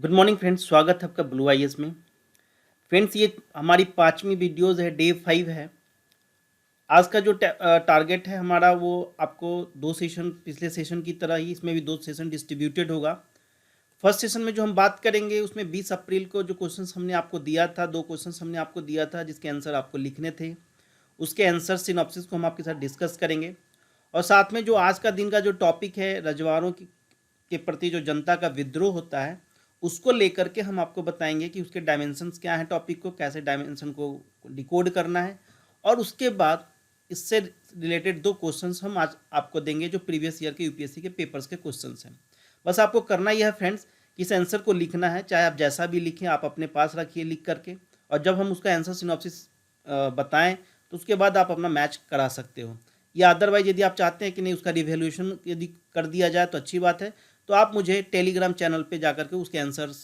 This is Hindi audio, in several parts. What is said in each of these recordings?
गुड मॉर्निंग फ्रेंड्स, स्वागत है आपका ब्लू आईएएस में। फ्रेंड्स, ये हमारी 5वीं वीडियोज़ है, डे 5 है। आज का जो टारगेट है हमारा, वो आपको 2 सेशन, पिछले सेशन की तरह ही इसमें भी 2 सेशन डिस्ट्रीब्यूटेड होगा। फर्स्ट सेशन में जो हम बात करेंगे उसमें 20 अप्रैल को जो क्वेश्चंस हमने आपको दिया था, 2 क्वेश्चंस हमने आपको दिया था जिसके आंसर आपको लिखने थे। उसके आंसर सिनॉप्सिस को हम आपके साथ डिस्कस करेंगे। और साथ में जो आज का दिन का जो टॉपिक है, रजवाड़ों के प्रति जो जनता का विद्रोह होता है, उसको लेकर के हम आपको बताएंगे कि उसके डायमेंशंस क्या हैं, टॉपिक को कैसे डायमेंशन को डिकोड करना है। और उसके बाद इससे रिलेटेड 2 क्वेश्चंस हम आज आपको देंगे जो प्रीवियस ईयर के यूपीएससी के पेपर्स के क्वेश्चंस हैं। बस आपको करना यह है फ्रेंड्स कि इस आंसर को लिखना है, चाहे आप जैसा भी लिखें, आप अपने पास रखिए लिख करके। और जब हम उसका आंसर सिनॉप्सिस बताएं तो उसके बाद आप अपना मैच करा सकते हो। या अदरवाइज यदि आप चाहते हैं कि नहीं, उसका रिवैल्यूएशन यदि कर दिया जाए तो अच्छी बात है, तो आप मुझे टेलीग्राम चैनल पे जाकर के उसके आंसर्स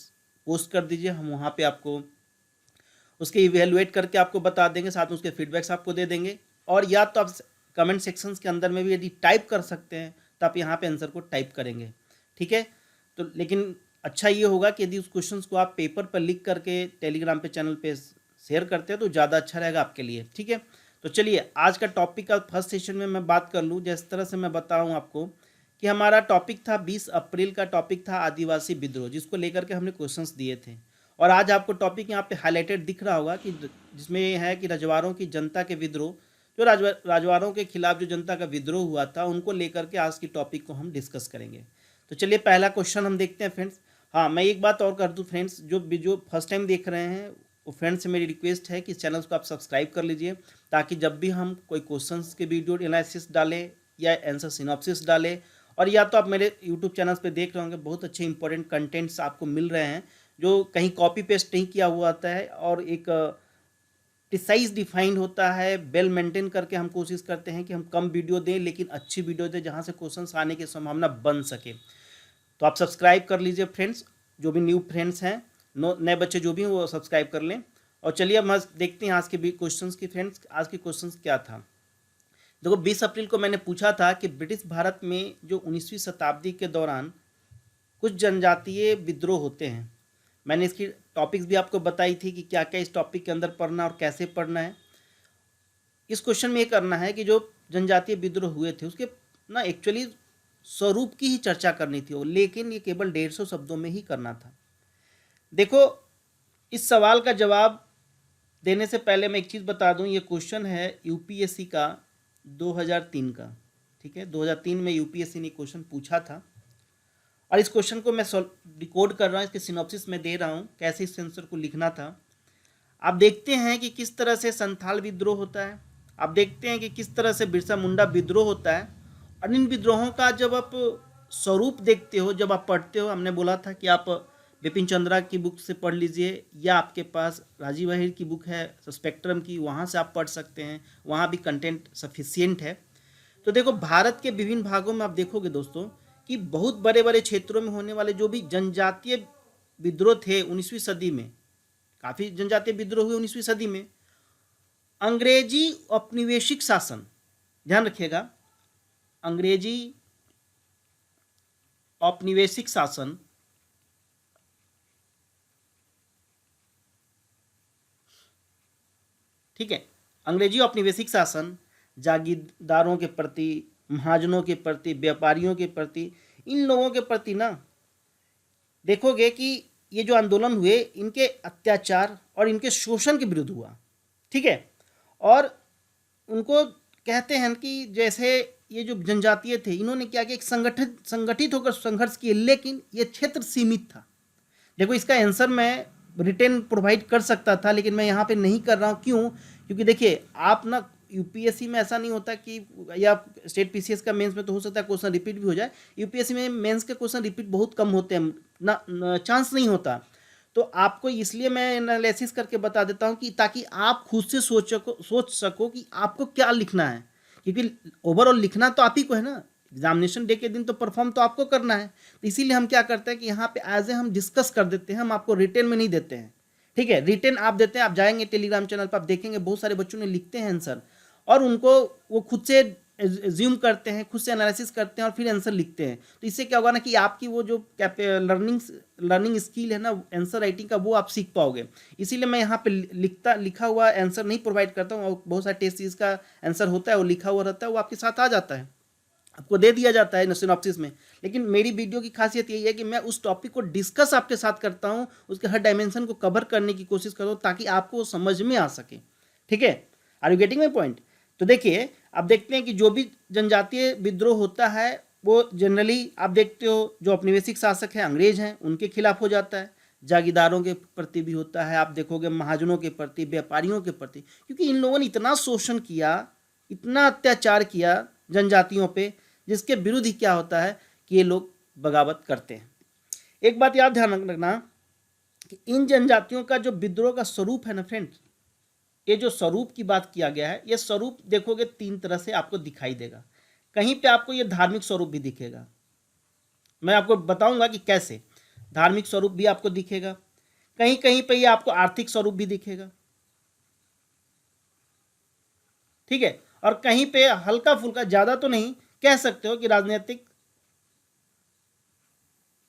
पोस्ट कर दीजिए। हम वहाँ पे आपको उसके इवेलुएट करके आपको बता देंगे, साथ में उसके फीडबैक्स आपको दे देंगे। और या तो आप कमेंट सेक्शंस के अंदर में भी यदि टाइप कर सकते हैं तो आप यहाँ पे आंसर को टाइप करेंगे, ठीक है। तो लेकिन अच्छा ये होगा कि यदि उस क्वेश्चन को आप पेपर पर लिख करके टेलीग्राम पे चैनल पे शेयर करते हैं तो ज़्यादा अच्छा रहेगा आपके लिए, ठीक है। तो चलिए आज का टॉपिक का फर्स्ट सेशन में मैं बात कर लूँ। जिस तरह से मैं बताऊँ आपको कि हमारा टॉपिक था 20 अप्रैल का टॉपिक था आदिवासी विद्रोह, जिसको लेकर के हमने क्वेश्चंस दिए थे। और आज आपको टॉपिक यहाँ पे हाईलाइटेड दिख रहा होगा कि जिसमें है कि रजवाड़ों की जनता के विद्रोह, जो राजवाड़ों के खिलाफ जो जनता का विद्रोह हुआ था, उनको लेकर के आज की टॉपिक को हम डिस्कस करेंगे। तो चलिए पहला क्वेश्चन हम देखते हैं फ्रेंड्स। हाँ, मैं एक बात और कर दूँ फ्रेंड्स, जो फर्स्ट टाइम देख रहे हैं वो फ्रेंड्स से मेरी रिक्वेस्ट है कि चैनल को आप सब्सक्राइब कर लीजिए, ताकि जब भी हम कोई क्वेश्चंस के वीडियो एनालिसिस डालें या आंसर सिनॉप्सिस डालें, और या तो आप मेरे यूट्यूब चैनल्स पे देख रहे होंगे, बहुत अच्छे इंपॉर्टेंट कंटेंट्स आपको मिल रहे हैं जो कहीं कॉपी पेस्ट नहीं किया हुआ आता है, और एक प्रिसाइज डिफाइंड होता है, वेल मेंटेन करके हम कोशिश करते हैं कि हम कम वीडियो दें लेकिन अच्छी वीडियो दें जहां से क्वेश्चंस आने की संभावना बन सके। तो आप सब्सक्राइब कर लीजिए फ्रेंड्स, जो भी न्यू फ्रेंड्स हैं, नए बच्चे जो भी हैं वो सब्सक्राइब कर लें। और चलिए अब हम देखते हैं आज के भी क्वेश्चंस की। फ्रेंड्स, आज के क्वेश्चंस क्या था, देखो 20 अप्रैल को मैंने पूछा था कि ब्रिटिश भारत में जो 19वीं शताब्दी के दौरान कुछ जनजातीय विद्रोह होते हैं। मैंने इसकी टॉपिक्स भी आपको बताई थी कि क्या क्या इस टॉपिक के अंदर पढ़ना और कैसे पढ़ना है। इस क्वेश्चन में ये करना है कि जो जनजातीय विद्रोह हुए थे उसके ना एक्चुअली स्वरूप की ही चर्चा करनी थी, लेकिन ये केवल 150 शब्दों में ही करना था। देखो, इस सवाल का जवाब देने से पहले मैं एक चीज़ बता दूं, ये क्वेश्चन है यूपीएससी का 2003 का, ठीक है। 2003 में यूपीएससी ने क्वेश्चन पूछा था, और इस क्वेश्चन को मैं डिकोड कर रहा हूँ, इसके सिनॉप्सिस में दे रहा हूँ कैसे इस आंसर को लिखना था। आप देखते हैं कि किस तरह से संथाल विद्रोह होता है, आप देखते हैं कि किस तरह से बिरसा मुंडा विद्रोह होता है। और इन विद्रोहों का जब आप स्वरूप देखते हो, जब आप पढ़ते हो, हमने बोला था कि आप बिपिन चंद्रा की बुक से पढ़ लीजिए, या आपके पास राजीव अहिर की बुक है स्पेक्ट्रम की, वहाँ से आप पढ़ सकते हैं, वहाँ भी कंटेंट सफिशियंट है। तो देखो, भारत के विभिन्न भागों में आप देखोगे दोस्तों कि बहुत बड़े बड़े क्षेत्रों में होने वाले जो भी जनजातीय विद्रोह थे 19वीं सदी में, काफ़ी जनजातीय विद्रोह हुए 19वीं सदी में। अंग्रेजी औपनिवेशिक शासन, ध्यान रखिएगा, अंग्रेजी औपनिवेशिक शासन ठीक है, अंग्रेजी औपनिवेशिक शासन जागीरदारों के प्रति, महाजनों के प्रति, व्यापारियों के प्रति, इन लोगों के प्रति ना देखोगे कि ये जो आंदोलन हुए इनके अत्याचार और इनके शोषण के विरुद्ध हुआ, ठीक है। और उनको कहते हैं कि जैसे ये जो जनजातीय थे, इन्होंने क्या किया, एक संगठित होकर संघर्ष किए, लेकिन ये क्षेत्र सीमित था। देखो, इसका आंसर मैं रिटेन प्रोवाइड कर सकता था, लेकिन मैं यहाँ पे नहीं कर रहा हूँ। क्यों? क्योंकि देखिए, आप ना यूपीएससी में ऐसा नहीं होता कि, या स्टेट पीसीएस का मेंस में तो हो सकता है क्वेश्चन रिपीट भी हो जाए, यूपीएससी में मेंस के क्वेश्चन रिपीट बहुत कम होते हैं, ना चांस नहीं होता। तो आपको इसलिए मैं एनालिसिस करके बता देता हूँ कि ताकि आप खुद से सोच सको कि आपको क्या लिखना है, क्योंकि ओवरऑल लिखना तो आप ही को है ना, एग्जामिनेशन डे के दिन तो परफॉर्म तो आपको करना है। तो इसीलिए हम क्या करते हैं कि यहाँ पे एज ए हम डिस्कस कर देते हैं, हम आपको रिटेन में नहीं देते हैं, ठीक है। रिटेन आप देते हैं, आप जाएंगे टेलीग्राम चैनल पर, आप देखेंगे बहुत सारे बच्चों ने लिखते हैं आंसर, और उनको वो खुद से एज्यूम करते हैं, खुद से एनालिसिस करते हैं और फिर आंसर लिखते हैं। तो इससे क्या होगा ना कि आपकी वो जो लर्निंग स्किल है ना आंसर राइटिंग का, वो आप सीख पाओगे। इसीलिए मैं यहाँ पे लिखा हुआ आंसर नहीं प्रोवाइड करता हूँ। और बहुत सारे टेस्ट सीरीज का आंसर होता है वो लिखा हुआ रहता है, वो आपके साथ आ जाता है, आपको दे दिया जाता है सिनॉप्सिस में। लेकिन मेरी वीडियो की खासियत यही है कि मैं उस टॉपिक को डिस्कस आपके साथ करता हूँ, उसके हर डायमेंशन को कवर करने की कोशिश करता हूँ ताकि आपको समझ में आ सके। ठीक है, are you getting my point? तो देखिए, आप देखते हैं कि जो भी जनजातीय विद्रोह होता है वो जनरली आप देखते हो जो औपनिवेशिक शासक हैं, अंग्रेज हैं, उनके खिलाफ हो जाता है। जागीरदारों के प्रति भी होता है, आप देखोगे महाजनों के प्रति, व्यापारियों के प्रति, क्योंकि इन लोगों ने इतना शोषण किया, इतना अत्याचार किया जनजातियों पे, जिसके विरुद्ध ही क्या होता है कि ये लोग बगावत करते हैं। एक बात याद ध्यान रखना कि इन जनजातियों का जो विद्रोह का स्वरूप है ना फ्रेंड्स, ये जो स्वरूप की बात किया गया है, ये स्वरूप देखोगे तीन तरह से आपको दिखाई देगा। कहीं पे आपको ये धार्मिक स्वरूप भी दिखेगा, मैं आपको बताऊंगा कि कैसे। धार्मिक स्वरूप भी आपको दिखेगा, कहीं कहीं पे ये आपको आर्थिक स्वरूप भी दिखेगा, ठीक है, और कहीं पे हल्का फुल्का, ज्यादा तो नहीं कह सकते हो कि राजनीतिक,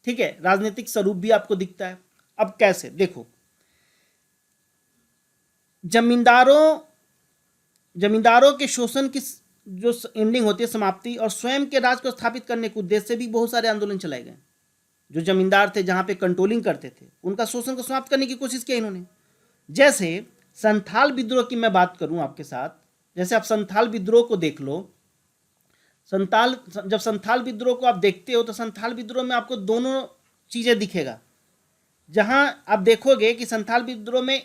ठीक है, राजनीतिक स्वरूप भी आपको दिखता है। अब कैसे देखो, जमींदारों के शोषण की जो एंडिंग होती है, समाप्ति, और स्वयं के राज को स्थापित करने के उद्देश्य से भी बहुत सारे आंदोलन चलाए गए। जो जमींदार थे, जहां पे कंट्रोलिंग करते थे, उनका शोषण को समाप्त करने की कोशिश की इन्होंने। जैसे संथाल विद्रोह की मैं बात करूं आपके साथ, जैसे आप संथाल विद्रोह को देख लो। जब संथाल विद्रोह को आप देखते हो तो संथाल विद्रोह में आपको दोनों चीजें दिखेगा। जहां आप देखोगे कि संथाल विद्रोह में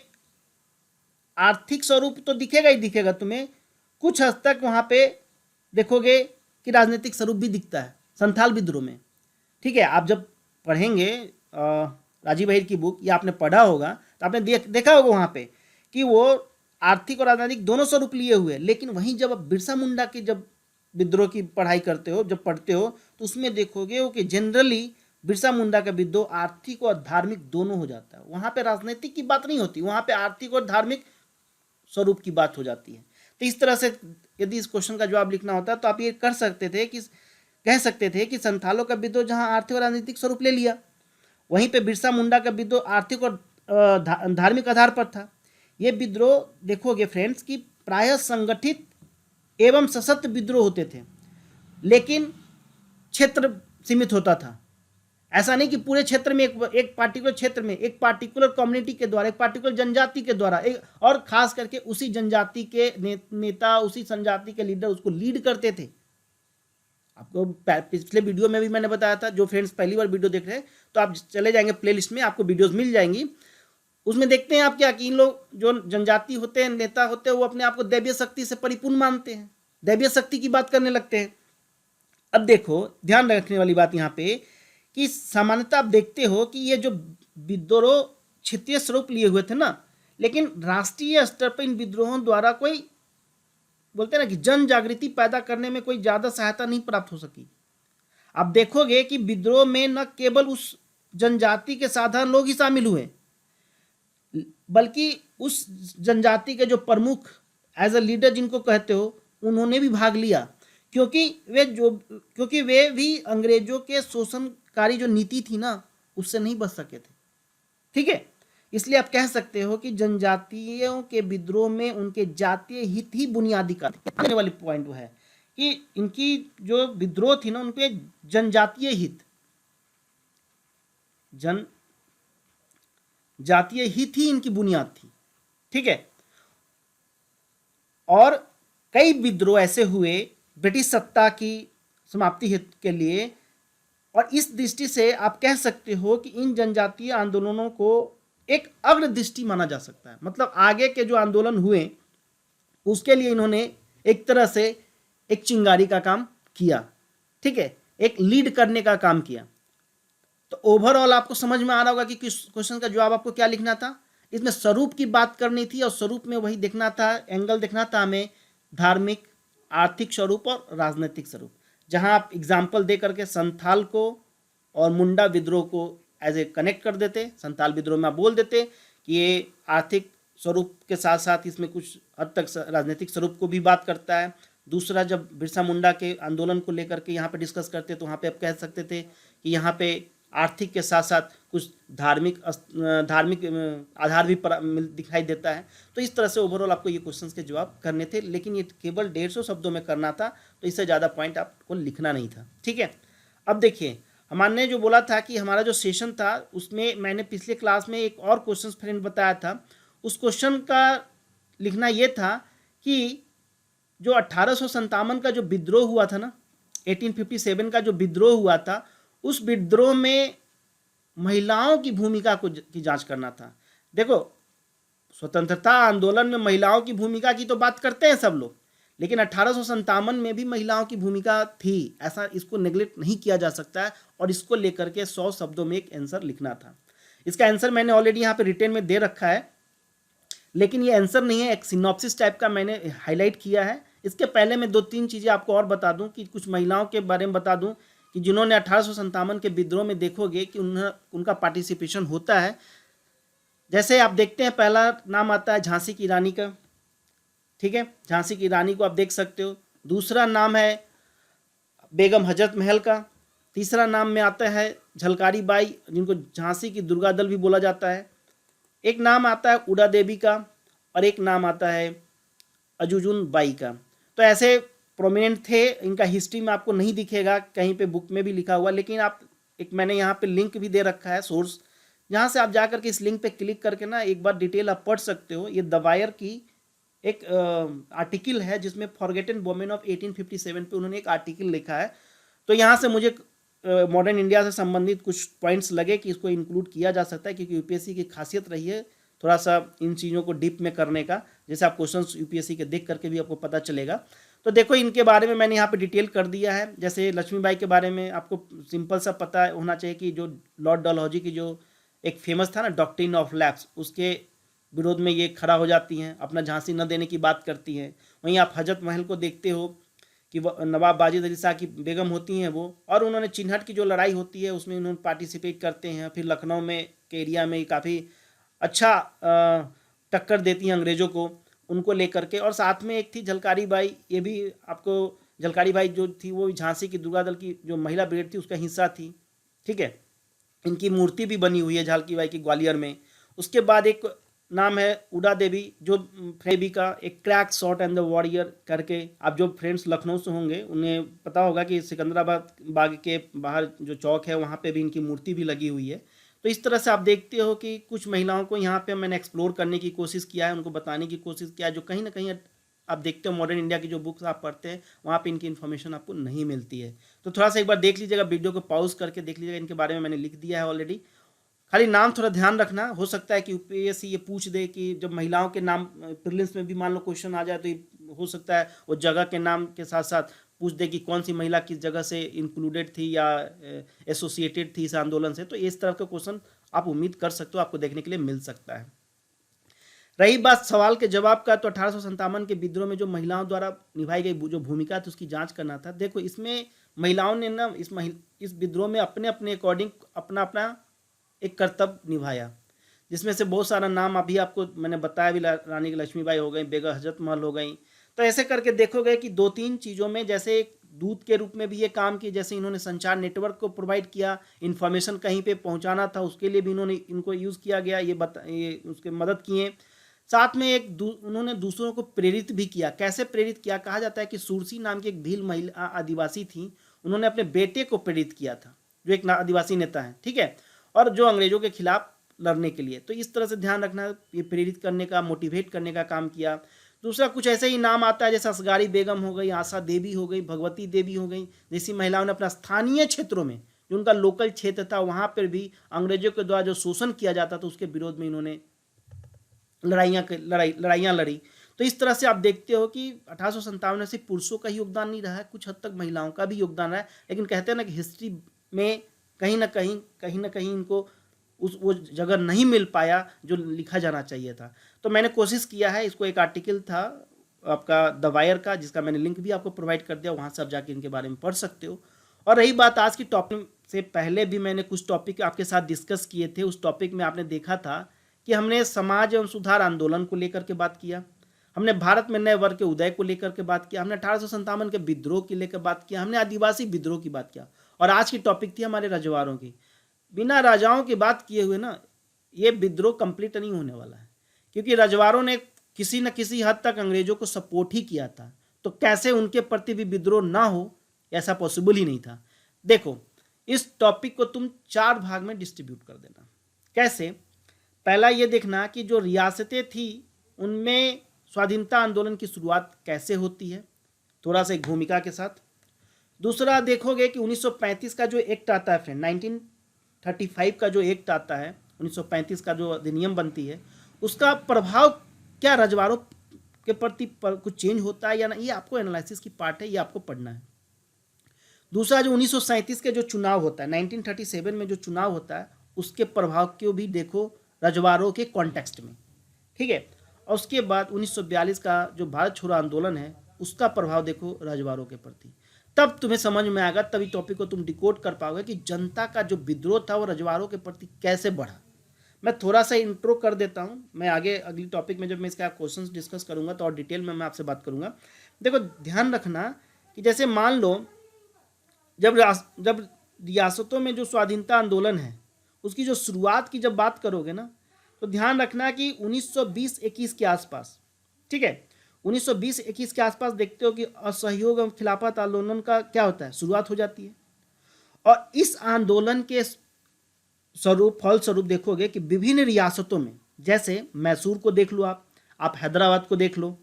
आर्थिक स्वरूप तो दिखेगा ही दिखेगा तुम्हें, कुछ हद तक वहां पे देखोगे कि राजनीतिक स्वरूप भी दिखता है संथाल विद्रोह में। ठीक है, आप जब पढ़ेंगे राजीव अहिर की बुक, या आपने पढ़ा होगा तो आपने देखा होगा वहां पे कि वो आर्थिक और राजनीतिक दोनों स्वरूप लिए हुए। लेकिन वहीं जब आप बिरसा मुंडा की जब विद्रोह की पढ़ाई करते हो, जब पढ़ते हो, तो उसमें देखोगे कि जनरली बिरसा मुंडा का विद्रोह आर्थिक और धार्मिक दोनों हो जाता है। वहां पे राजनीतिक की बात नहीं होती, वहां पे आर्थिक और धार्मिक स्वरूप की बात हो जाती है। तो इस तरह से यदि इस क्वेश्चन का जवाब लिखना होता तो आप ये कह सकते थे कि संथालों का विद्रोह जहां आर्थिक और राजनीतिक स्वरूप ले लिया, वहीं पे बिरसा मुंडा का विद्रोह आर्थिक और धार्मिक आधार पर था। ये विद्रोह देखोगे फ्रेंड्स कि प्रायः संगठित एवं सशक्त विद्रोह होते थे, लेकिन क्षेत्र सीमित होता था। ऐसा नहीं कि पूरे क्षेत्र में एक पार्टिकुलर क्षेत्र में एक पार्टिकुलर कम्युनिटी के द्वारा, एक पार्टिकुलर जनजाति के द्वारा, और खास करके उसी जनजाति के नेता, उसी जनजाति के लीडर उसको लीड करते थे। आपको पिछले वीडियो में भी मैंने बताया था, जो फ्रेंड्स पहली बार वीडियो देख रहे हैं तो आप चले जाएंगे प्लेलिस्ट में, आपको वीडियोस मिल जाएंगी। उसमें देखते हैं आप क्या कि इन लोग जो जनजाति होते हैं, नेता होते हैं, वो अपने आप को दैवीय शक्ति से परिपूर्ण मानते हैं, दैवीय शक्ति की बात करने लगते हैं। अब देखो, ध्यान रखने वाली बात यहाँ पे कि सामान्यतः आप देखते हो कि ये जो विद्रोह क्षेत्रीय स्वरूप लिए हुए थे ना, लेकिन राष्ट्रीय स्तर पर इन विद्रोहों द्वारा कोई, बोलते हैं ना कि जन जागृति पैदा करने में कोई ज्यादा सहायता नहीं प्राप्त हो सकी। आप देखोगे कि विद्रोह में न केवल उस जनजाति के साधारण लोग ही शामिल हुए, बल्कि उस जनजाति के जो प्रमुख एज अ लीडर जिनको कहते हो, उन्होंने भी भाग लिया, क्योंकि वे भी अंग्रेजों के शोषणकारी जो नीति थी ना, उससे नहीं बच सके थे। ठीक है, इसलिए आप कह सकते हो कि जनजातियों के विद्रोह में उनके जातीय हित ही बुनियादी कारण। आने वाली पॉइंट वो है कि इनकी जो विद्रोह थी ना, उनके जनजातीय हित, जातीय हित ही इनकी बुनियाद थी। ठीक है, और कई विद्रोह ऐसे हुए ब्रिटिश सत्ता की समाप्ति हित के लिए, और इस दृष्टि से आप कह सकते हो कि इन जनजातीय आंदोलनों को एक अग्रदृष्टि माना जा सकता है। मतलब आगे के जो आंदोलन हुए उसके लिए इन्होंने एक तरह से एक चिंगारी का काम किया, ठीक है, एक लीड करने का काम किया। तो ओवरऑल आपको समझ में आ रहा होगा कि क्वेश्चन का जवाब आपको क्या लिखना था। इसमें स्वरूप की बात करनी थी, और स्वरूप में वही देखना था, एंगल देखना था हमें, धार्मिक, आर्थिक स्वरूप और राजनीतिक स्वरूप। जहां आप एग्जाम्पल दे करके संथाल को और मुंडा विद्रोह को एज ए कनेक्ट कर देते। संथाल विद्रोह में आप बोल देते कि ये आर्थिक स्वरूप के साथ साथ इसमें कुछ हद तक राजनीतिक स्वरूप को भी बात करता है। दूसरा, जब बिरसा मुंडा के आंदोलन को लेकर के यहाँ पे डिस्कस करते तो वहाँ पे आप कह सकते थे कि यहाँ पे आर्थिक के साथ साथ कुछ धार्मिक आधार भी दिखाई देता है। तो इस तरह से ओवरऑल आपको ये क्वेश्चंस के जवाब करने थे, लेकिन ये केवल 150 शब्दों में करना था, तो इससे ज़्यादा पॉइंट आपको लिखना नहीं था। ठीक है, अब देखिए हमने जो बोला था कि हमारा जो सेशन था उसमें मैंने पिछले क्लास में एक और क्वेश्चन फ्रेंड बताया था। उस क्वेश्चन का लिखना ये था कि जो 1857 का जो विद्रोह हुआ था ना, 1857 का जो विद्रोह हुआ था, उस विद्रोह में महिलाओं की भूमिका की जांच करना था। देखो, स्वतंत्रता आंदोलन में महिलाओं की भूमिका की तो बात करते हैं सब लोग, लेकिन 1857 में भी महिलाओं की भूमिका थी, ऐसा इसको नेग्लेक्ट नहीं किया जा सकता है। और इसको लेकर के 100 शब्दों में एक आंसर लिखना था। इसका आंसर मैंने ऑलरेडी यहाँ पे रिटेन में दे रखा है, लेकिन ये आंसर नहीं है, एक सिनॉप्सिस टाइप का मैंने हाईलाइट किया है। इसके पहले मैं 2-3 चीज़ें आपको और बता दूं कि कुछ महिलाओं के बारे में बता दूं कि जिन्होंने 1857 के विद्रोह में देखोगे कि उनका पार्टिसिपेशन होता है। जैसे आप देखते हैं, पहला नाम आता है झांसी की रानी का। ठीक है, झांसी की रानी को आप देख सकते हो। दूसरा नाम है बेगम हजरत महल का। तीसरा नाम में आता है झलकारी बाई, जिनको झांसी की दुर्गा दल भी बोला जाता है। एक नाम आता है उड़ा देवी का, और एक नाम आता है अजुजुन बाई का। तो ऐसे प्रोमिनेंट थे, इनका हिस्ट्री में आपको नहीं दिखेगा, कहीं पे बुक में भी लिखा हुआ, लेकिन आप एक मैंने यहाँ पे लिंक भी दे रखा है सोर्स, जहाँ से आप जाकर के इस लिंक पे क्लिक करके ना एक बार डिटेल आप पढ़ सकते हो। ये द वायर की एक आर्टिकल है जिसमें फॉरगेटन वुमेन ऑफ 1857 पे उन्होंने एक आर्टिकल लिखा है। तो यहाँ से मुझे मॉडर्न इंडिया से संबंधित कुछ पॉइंट्स लगे कि इसको इंक्लूड किया जा सकता है, क्योंकि यूपीएससी की खासियत रही है थोड़ा सा इन चीज़ों को डीप में करने का। जैसे आप क्वेश्चंस यूपीएससी के देख करके भी आपको पता चलेगा। तो देखो, इनके बारे में मैंने यहाँ पे डिटेल कर दिया है। जैसे लक्ष्मीबाई के बारे में आपको सिंपल सा पता होना चाहिए कि जो लॉर्ड डलहौजी की जो एक फेमस था ना डॉक्ट्रिन ऑफ लैप्स, उसके विरोध में ये खड़ा हो जाती हैं, अपना झांसी न देने की बात करती हैं। वहीं आप हजरत महल को देखते हो कि नवाब वाजिद अली शाह की बेगम होती हैं वो, और उन्होंने चिन्हट की जो लड़ाई होती है उसमें उन्होंने पार्टिसिपेट करते हैं। फिर लखनऊ में के एरिया में काफ़ी अच्छा टक्कर देती हैं अंग्रेज़ों को, उनको लेकर के। और साथ में एक थी झलकारी बाई, ये भी आपको झलकारी बाई जो थी वो झांसी की दुर्गा दल की जो महिला ब्रिगेड थी उसका हिस्सा थी। ठीक है, इनकी मूर्ति भी बनी हुई है झालकी बाई की ग्वालियर में। उसके बाद एक नाम है उड़ा देवी, जो फ्रेबी का एक crack shot and the warrior करके, आप जो फ्रेंड्स लखनऊ से होंगे उन्हें पता होगा कि सिकंदराबाद बाग के बाहर जो चौक है वहाँ पे भी इनकी मूर्ति भी लगी हुई है। तो इस तरह से आप देखते हो कि कुछ महिलाओं को यहाँ पे मैंने एक्सप्लोर करने की कोशिश किया है, उनको बताने की कोशिश किया है, जो कहीं ना कहीं आप देखते हो मॉडर्न इंडिया की जो बुक्स आप पढ़ते हैं वहाँ पे इनकी इन्फॉर्मेशन आपको नहीं मिलती है। तो थोड़ा सा एक बार देख लीजिएगा, वीडियो को पॉज करके देख लीजिएगा, इनके बारे में मैंने लिख दिया है ऑलरेडी। खाली नाम थोड़ा ध्यान रखना, हो सकता है कि यूपीएससी ये पूछ दे कि जब महिलाओं के नाम प्रीलिम्स में भी मान लो क्वेश्चन आ जाए तो हो सकता है वो जगह के नाम के साथ साथ पूछ दे कि कौन सी महिला किस जगह से इंक्लूडेड थी या एसोसिएटेड थी इस आंदोलन से। तो इस तरह का क्वेश्चन आप उम्मीद कर सकते हो, आपको देखने के लिए मिल सकता है। रही बात सवाल के जवाब का, तो 1857 के विद्रोह में जो महिलाओं द्वारा निभाई गई जो भूमिका थी उसकी जांच करना था। देखो, इसमें महिलाओं ने ना इस विद्रोह में अपने अपने अकॉर्डिंग अपना अपना एक कर्तव्य निभाया, जिसमें से बहुत सारा नाम अभी आपको मैंने बताया भी, रानी की लक्ष्मीबाई हो गई, बेगम हजरत महल हो गई। तो ऐसे करके देखोगे कि 2-3 चीज़ों में, जैसे एक दूत के रूप में भी ये काम किए, जैसे इन्होंने संचार नेटवर्क को प्रोवाइड किया, इन्फॉर्मेशन कहीं पे पहुंचाना था उसके लिए भी इनको यूज़ किया गया, ये उसके मदद किए। साथ में उन्होंने दूसरों को प्रेरित भी किया। कैसे प्रेरित किया? कहा जाता है कि सुरसी नाम की एक भील महिला आदिवासी थी, उन्होंने अपने बेटे को प्रेरित किया था, जो एक आदिवासी नेता है, ठीक है, और जो अंग्रेजों के खिलाफ लड़ने के लिए। तो इस तरह से ध्यान रखना, ये प्रेरित करने का, मोटिवेट करने का काम किया। दूसरा कुछ ऐसे ही नाम आता है, जैसे असगारी बेगम हो गई, आशा देवी हो गई, भगवती देवी हो गई, जैसी महिलाओं ने अपना स्थानीय क्षेत्रों में, जो उनका लोकल क्षेत्र था, वहाँ पर भी अंग्रेजों के द्वारा जो शोषण किया जाता था उसके विरोध में इन्होंने लड़ाइयाँ लड़ी। तो इस तरह से आप देखते हो कि 1857 में सिर्फ पुरुषों का ही योगदान नहीं रहा है, कुछ हद तक महिलाओं का भी योगदान रहा है। लेकिन कहते हैं ना कि हिस्ट्री में कहीं ना कहीं इनको वो जगह नहीं मिल पाया जो लिखा जाना चाहिए था। तो मैंने कोशिश किया है, इसको एक आर्टिकल था आपका द वायर का, जिसका मैंने लिंक भी आपको प्रोवाइड कर दिया, वहाँ से आप जाके इनके बारे में पढ़ सकते हो। और रही बात आज की टॉपिक से, पहले भी मैंने कुछ टॉपिक आपके साथ डिस्कस किए थे। उस टॉपिक में आपने देखा था कि हमने समाज एवं सुधार आंदोलन को लेकर के बात किया, हमने भारत में नए वर्ग के उदय को लेकर के बात किया, हमने 1857 के विद्रोह की लेकर बात किया, हमने आदिवासी विद्रोह की बात किया, और आज की टॉपिक थी हमारे रजवाड़ों की। बिना राजाओं की बात किए हुए ना ये विद्रोह कंप्लीट नहीं होने वाला है, क्योंकि रजवाड़ों ने किसी न किसी हद तक अंग्रेजों को सपोर्ट ही किया था, तो कैसे उनके प्रति भी विद्रोह ना हो, ऐसा पॉसिबल ही नहीं था। देखो, इस टॉपिक को तुम 4 भाग में डिस्ट्रीब्यूट कर देना। कैसे? पहला ये देखना कि जो रियासतें थी उनमें स्वाधीनता आंदोलन की शुरुआत कैसे होती है, थोड़ा सा एक भूमिका के साथ। दूसरा देखोगे कि 1935 का जो एक्ट आता है फ्रेंड, 1935 का जो एक्ट आता है, 1935 का जो अधिनियम बनती है, उसका प्रभाव क्या रजवाड़ों के प्रति कुछ चेंज होता है या ना, ये आपको एनालिसिस की पार्ट है, ये आपको पढ़ना है। दूसरा जो 1937 के जो चुनाव होता है, 1937 में जो चुनाव होता है, उसके प्रभाव को भी देखो रजवाड़ों के कॉन्टेक्स्ट में, ठीक है। और उसके बाद 1942 का जो भारत छोड़ो आंदोलन है, उसका प्रभाव देखो रजवाड़ों के प्रति। तब तुम्हें समझ में आएगा, तभी टॉपिक को तुम डिकोड कर पाओगे कि जनता का जो विद्रोह था वो रजवाड़ों के प्रति कैसे बढ़ा। मैं थोड़ा सा इंट्रो कर देता हूँ, मैं आगे अगली टॉपिक में जब मैं इसका क्वेश्चंस डिस्कस करूंगा तो और डिटेल में मैं आपसे बात करूंगा। देखो, ध्यान रखना कि जैसे मान लो जब रियासतों में जो स्वाधीनता आंदोलन है उसकी जो शुरुआत की जब बात करोगे ना, तो ध्यान रखना कि 1920-21 के आसपास, ठीक है, 1920-21 के आसपास देखते हो कि असहयोग एवं खिलाफत आंदोलन का क्या होता है, शुरुआत हो जाती है। और इस आंदोलन के फलस्वरूप देखोगे कि विभिन्न रियासतों में, जैसे मैसूर को देख लो, आप हैदराबाद को देख लो,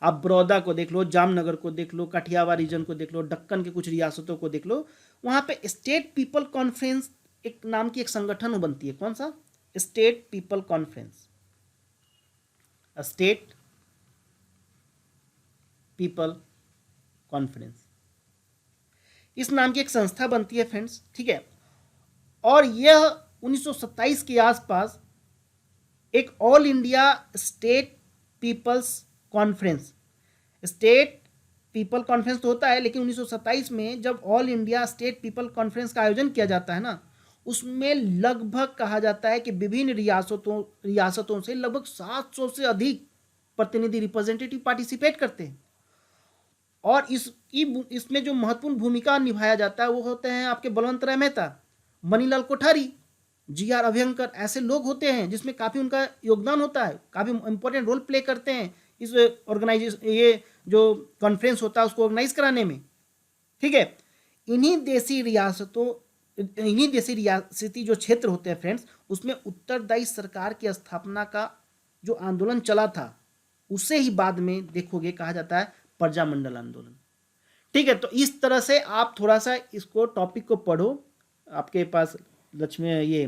आप बड़ौदा को देख लो, जामनगर को देख लो, कठियावाड़ रीजन को देख लो, दक्कन के कुछ रियासतों को देख लो, वहां पे स्टेट पीपल कॉन्फ्रेंस एक नाम की एक संगठन बनती है। कौन सा? State people conference, state people conference, इस नाम की एक संस्था बनती है फ्रेंड्स, ठीक है। और यह 1927 के आसपास एक all India state people's conference, state people conference तो होता है, लेकिन 1927 में जब all India state people conference का आयोजन किया जाता है ना, उसमें लगभग कहा जाता है कि विभिन्न रियासतों से लगभग 700 से अधिक प्रतिनिधि रिप्रेजेंटेटिव पार्टिसिपेट करते हैं। और इसमें जो महत्वपूर्ण भूमिका निभाया जाता है वो होते हैं आपके बलवंत राय मेहता, मनीलाल कोठारी, जी.आर. अभ्यंकर, ऐसे लोग होते हैं जिसमें काफ़ी उनका योगदान होता है, काफ़ी इंपॉर्टेंट रोल प्ले करते हैं इस ऑर्गेनाइजेशन, ये जो कॉन्फ्रेंस होता है उसको ऑर्गेनाइज कराने में, ठीक है। इन्हीं देशी रियासती जो क्षेत्र होते हैं फ्रेंड्स, उसमें उत्तरदायी सरकार की स्थापना का जो आंदोलन चला था, उसे ही बाद में देखोगे कहा जाता है प्रजामंडल आंदोलन, ठीक है। तो इस तरह से आप थोड़ा सा इसको टॉपिक को पढ़ो, आपके पास लक्ष्मी ये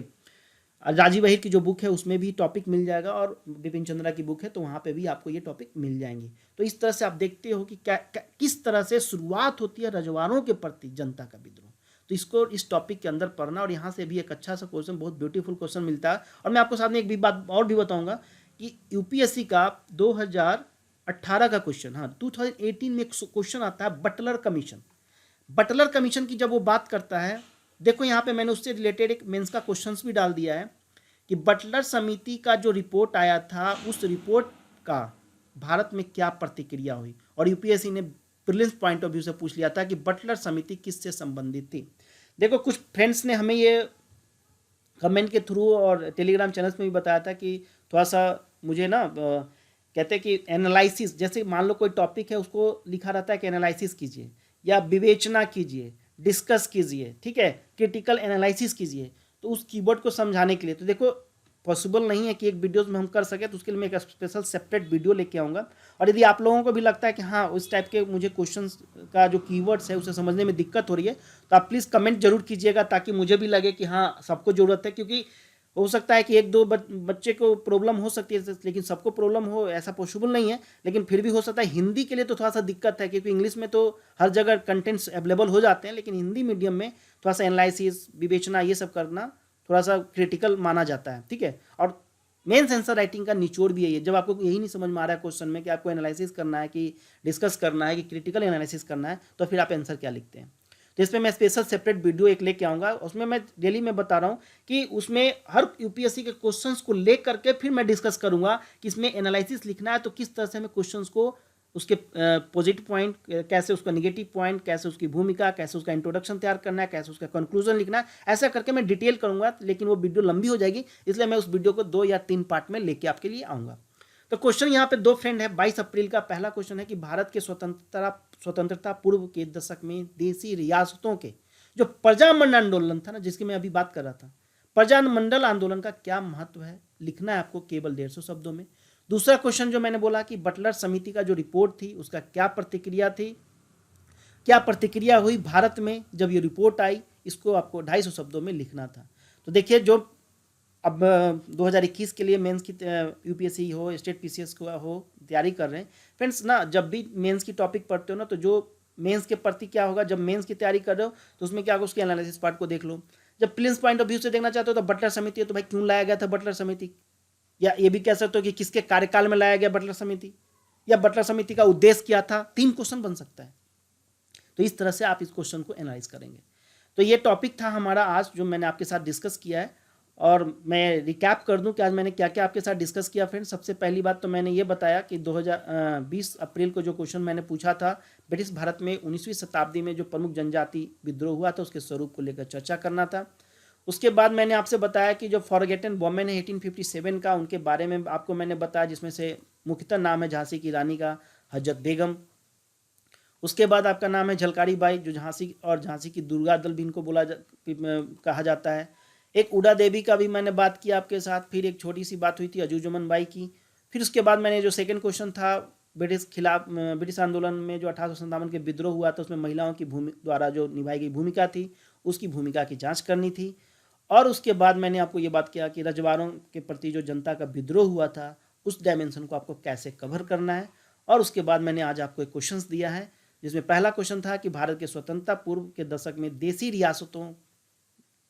राजीव अहिर की जो बुक है उसमें भी टॉपिक मिल जाएगा, और बिपिन चंद्रा की बुक है तो वहाँ पे भी आपको ये टॉपिक मिल जाएंगे। तो इस तरह से आप देखते हो कि किस तरह से शुरुआत होती है रजवाड़ों के प्रति जनता का विद्रोह। तो इसको इस टॉपिक के अंदर पढ़ना, और यहाँ से भी एक अच्छा सा क्वेश्चन, बहुत ब्यूटीफुल क्वेश्चन मिलता है। और मैं आपको सामने एक भी बात और भी बताऊँगा कि यूपीएससी का 2018 का क्वेश्चन, हाँ 2018 में एक क्वेश्चन आता है बटलर कमीशन। बटलर कमीशन की जब वो बात करता है, देखो यहाँ पे मैंने उससे रिलेटेड एक मेंस का क्वेश्चंस भी डाल दिया है कि बटलर समिति का जो रिपोर्ट आया था, उस रिपोर्ट का भारत में क्या प्रतिक्रिया हुई। और यूपीएससी ने प्रीलिम्स पॉइंट ऑफ व्यू से पूछ लिया था कि बटलर समिति किससे संबंधित थी। देखो, कुछ फ्रेंड्स ने हमें ये कमेंट के थ्रू और टेलीग्राम चैनल्स में भी बताया था कि थोड़ा सा मुझे ना कहते हैं कि एनालिसिस, जैसे मान लो कोई टॉपिक है उसको लिखा रहता है कि एनालिसिस कीजिए या विवेचना कीजिए, डिस्कस कीजिए, ठीक है, क्रिटिकल एनालिसिस कीजिए, तो उस कीवर्ड को समझाने के लिए तो देखो पॉसिबल नहीं है कि एक वीडियोस में हम कर सके, तो उसके लिए मैं एक स्पेशल सेपरेट वीडियो लेके आऊँगा। और यदि आप लोगों को भी लगता है कि हाँ उस टाइप के मुझे क्वेश्चंस का जो कीवर्ड्स है उसे समझने में दिक्कत हो रही है, तो आप प्लीज़ कमेंट जरूर कीजिएगा, ताकि मुझे भी लगे कि हाँ सबको ज़रूरत है। क्योंकि हो सकता है कि एक दो बच्चे को प्रॉब्लम हो सकती है, लेकिन सबको प्रॉब्लम हो ऐसा पॉसिबल नहीं है, लेकिन फिर भी हो सकता है। हिंदी के लिए तो थोड़ा सा दिक्कत है, क्योंकि इंग्लिश में तो हर जगह कंटेंट्स अवेलेबल हो जाते हैं, लेकिन हिंदी मीडियम में थोड़ा सा एनालिसिस, विवेचना, ये सब करना थोड़ा सा क्रिटिकल माना जाता है, ठीक है। और मेंस आंसर राइटिंग का निचोड़ भी है ये, जब आपको यही नहीं समझ में आ रहा है क्वेश्चन में कि आपको एनालिसिस करना है कि डिस्कस करना है कि क्रिटिकल एनालिसिस करना है, तो फिर आप आंसर क्या लिखते हैं। तो इस पर मैं स्पेशल सेपरेट वीडियो एक लेके आऊँगा, उसमें मैं डेली में बता रहा हूँ कि उसमें हर यूपीएससी के क्वेश्चंस को ले करके फिर मैं डिस्कस करूँगा कि इसमें एनालिसिस लिखना है तो किस तरह से हमें क्वेश्चंस को उसके पॉजिटिव पॉइंट, कैसे उसका निगेटिव पॉइंट, कैसे उसकी भूमिका, कैसे उसका इंट्रोडक्शन तैयार करना है, कैसे उसका कंक्लूजन लिखना है, ऐसा करके मैं डिटेल करूँगा, लेकिन वो वीडियो लंबी हो जाएगी, इसलिए मैं उस वीडियो को 2 या 3 पार्ट में लेके आपके लिए आऊँगा। तो क्वेश्चन यहाँ पे 2 फ्रेंड है। 22 अप्रैल का पहला क्वेश्चन है कि भारत के स्वतंत्रता पूर्व के दशक में देसी रियासतों के जो प्रजामंडल आंदोलन था ना, जिसकी मैं अभी बात कर रहा था, प्रजामंडल आंदोलन का क्या महत्व है, लिखना है आपको केवल 150 शब्दों में। दूसरा क्वेश्चन जो मैंने बोला कि बटलर समिति का जो रिपोर्ट थी उसका क्या प्रतिक्रिया थी, क्या प्रतिक्रिया हुई भारत में जब ये रिपोर्ट आई, इसको आपको 250 शब्दों में लिखना था। तो देखिए, जो अब 2021 के लिए मेंस की यूपीएससी हो, स्टेट पीसीएस को हो, तैयारी कर रहे हैं फ्रेंड्स ना, जब भी मेंस की टॉपिक पढ़ते हो ना, तो जो मेंस के प्रति क्या होगा, जब मेंस की तैयारी कर रहे हो तो उसमें क्या होगा, उसके एनालिसिस पार्ट को देख लो। जब प्रिलिम्स पॉइंट ऑफ व्यू से देखना चाहते हो तो बटलर समिति है, तो भाई क्यों लाया गया था बटलर समिति, या ये भी कह सकते हो कि किसके कार्यकाल में लाया गया बटलर समिति, या बटलर समिति का उद्देश्य क्या था। 3 क्वेश्चन बन सकता है। तो इस तरह से आप इस क्वेश्चन को एनालाइज करेंगे। तो ये टॉपिक था हमारा आज, जो मैंने आपके साथ डिस्कस किया है। और मैं रिकैप कर दूं कि आज मैंने क्या क्या आपके साथ डिस्कस किया फ्रेंड्स। सबसे पहली बात तो मैंने ये बताया कि 2020 अप्रैल को जो क्वेश्चन मैंने पूछा था, ब्रिटिश भारत में 19वीं शताब्दी में जो प्रमुख जनजाति विद्रोह हुआ था उसके स्वरूप को लेकर चर्चा करना था। उसके बाद मैंने आपसे बताया कि जो फॉरगेटन वोमेन है 1857 का, उनके बारे में आपको मैंने बताया, जिसमें से मुख्यतः नाम है झांसी की रानी का, हजरत बेगम। उसके बाद आपका नाम है झलकारी बाई, जो झांसी और झांसी की दुर्गा दल भी इनको कहा जाता है। एक उड़ा देवी का भी मैंने बात की आपके साथ। फिर एक छोटी सी बात हुई थी अजूजमन बाई की। फिर उसके बाद मैंने जो सेकंड क्वेश्चन था, ब्रिटिश आंदोलन में जो 1857 के विद्रोह हुआ था, उसमें महिलाओं की द्वारा जो निभाई गई भूमिका थी, उसकी भूमिका की जांच करनी थी। और उसके बाद मैंने आपको ये बात किया कि रजवाड़ों के प्रति जो जनता का विद्रोह हुआ था, उस डायमेंशन को आपको कैसे कवर करना है। और उसके बाद मैंने आज आपको एक क्वेश्चन दिया है, जिसमें पहला क्वेश्चन था कि भारत के स्वतंत्रता पूर्व के दशक में देसी रियासतों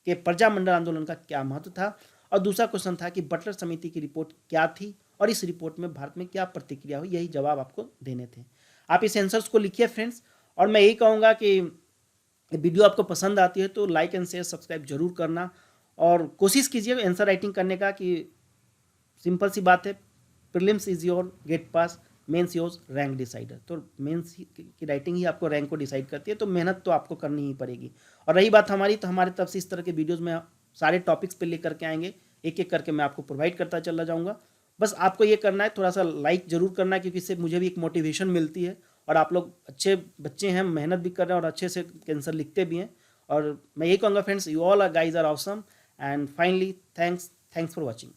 के प्रजामंडल आंदोलन का क्या महत्व था, और दूसरा क्वेश्चन था कि बटलर समिति की रिपोर्ट क्या थी और इस रिपोर्ट में भारत में क्या प्रतिक्रिया हुई। यही जवाब आपको देने थे। आप इस आंसर्स को लिखिए फ्रेंड्स। और मैं यही कहूँगा कि वीडियो आपको पसंद आती है तो लाइक एंड शेयर सब्सक्राइब जरूर करना, और कोशिश कीजिए आंसर राइटिंग करने का। कि सिंपल सी बात है, prelims is your gate pass, mains yours rank decider. तो मेंस की राइटिंग ही आपको रैंक को डिसाइड करती है, तो मेहनत तो आपको करनी ही पड़ेगी। और रही बात हमारी, तो हमारी तरफ से इस तरह के वीडियोस में सारे टॉपिक्स पे लेकर के आएंगे, एक एक करके मैं आपको प्रोवाइड करता चला जाऊंगा। बस आपको ये करना है, थोड़ा सा लाइक जरूर करना है, क्योंकि इससे मुझे भी एक मोटिवेशन मिलती है। और आप लोग अच्छे बच्चे हैं, मेहनत भी कर रहे हैं और अच्छे से आंसर लिखते भी हैं। और मैं यही कहूँगा friends, you all guys are awesome. And finally thanks for watching.